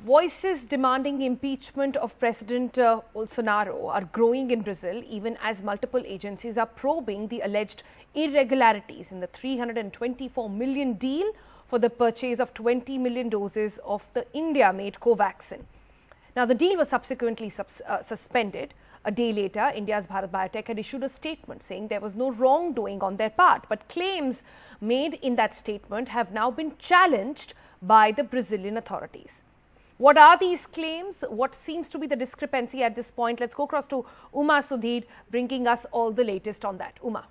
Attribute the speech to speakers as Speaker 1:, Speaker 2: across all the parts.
Speaker 1: voices demanding impeachment of President Bolsonaro are growing in Brazil, even as multiple agencies are probing the alleged irregularities in the $324 million deal for the purchase of 20 million doses of the India-made Covaxin. Now, the deal was subsequently suspended. A day later, India's Bharat Biotech had issued a statement saying there was no wrongdoing on their part, but claims made in that statement have now been challenged by the Brazilian authorities. What are these claims? What seems to be the discrepancy at this point? Let's go across to Uma Sudhir, bringing us all the latest on that. Uma.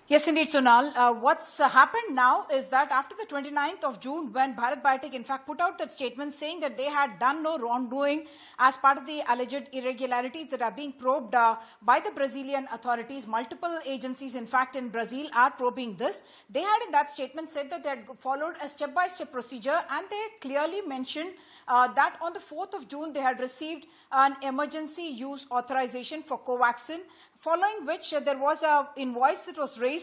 Speaker 2: Yes, indeed, Sonal. What's happened now is that after the 29th of June, when Bharat Biotech in fact put out that statement saying that they had done no wrongdoing as part of the alleged irregularities that are being probed by the Brazilian authorities, multiple agencies in fact in Brazil are probing this. They had in that statement said that they had followed a step-by-step procedure, and they clearly mentioned that on the 4th of June they had received an emergency use authorization for Covaxin, following which there was an invoice that was raised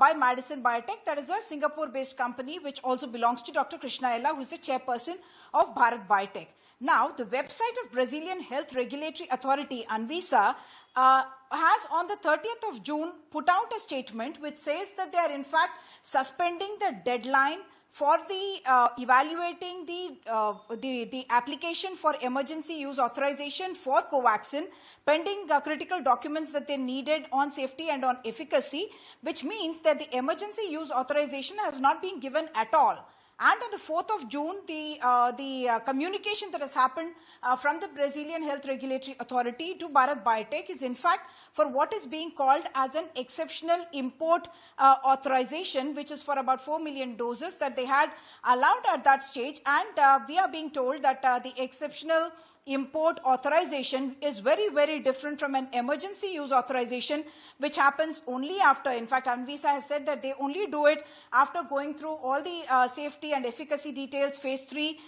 Speaker 2: by Brazil and Bharat Biotech, that is a Singapore-based company which also belongs to Dr. Krishna Ella, who is the chairperson of Bharat Biotech. Now, the website of Brazilian Health Regulatory Authority, ANVISA, has on the 30th of June put out a statement which says that they are in fact suspending the deadline for the evaluating the application for emergency use authorization for Covaxin, pending critical documents that they needed on safety and on efficacy, which means that the emergency use authorization has not been given at all. And on the 4th of June, the communication that has happened from the Brazilian Health Regulatory Authority to Bharat Biotech is in fact for what is being called as an exceptional import authorization, which is for about 4 million doses that they had allowed at that stage. And we are being told that the exceptional import authorization is very, very different from an emergency use authorization, which happens only after, in fact, ANVISA has said that they only do it after going through all the safety and efficacy details, phase 3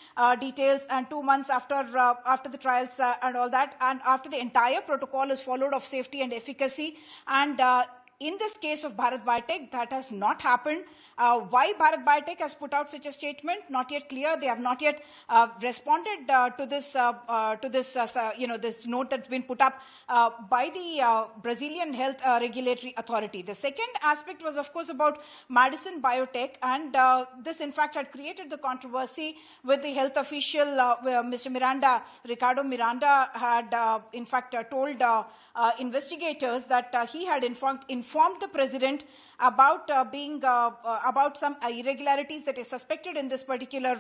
Speaker 2: details, and 2 months after the trials and all that, and after the entire protocol is followed of safety and efficacy. And in this case of Bharat Biotech, that has not happened. Why Bharat Biotech has put out such a statement, not yet clear. They have not yet responded to this this note that's been put up by the Brazilian Health Regulatory Authority. The second aspect was, of course, about Brazil Biotech, and this, in fact, had created the controversy with the health official, Mr. Miranda, Ricardo Miranda, had in fact told investigators that he had informed the president about about some irregularities that is suspected in this particular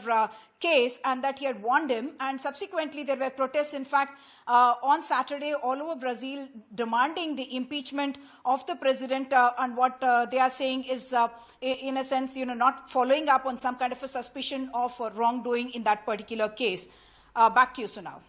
Speaker 2: case, and that he had warned him. And subsequently, there were protests, in fact, on Saturday all over Brazil demanding the impeachment of the president, and what they are saying is, in a sense, not following up on some kind of a suspicion of wrongdoing in that particular case. Back to you, Sunal.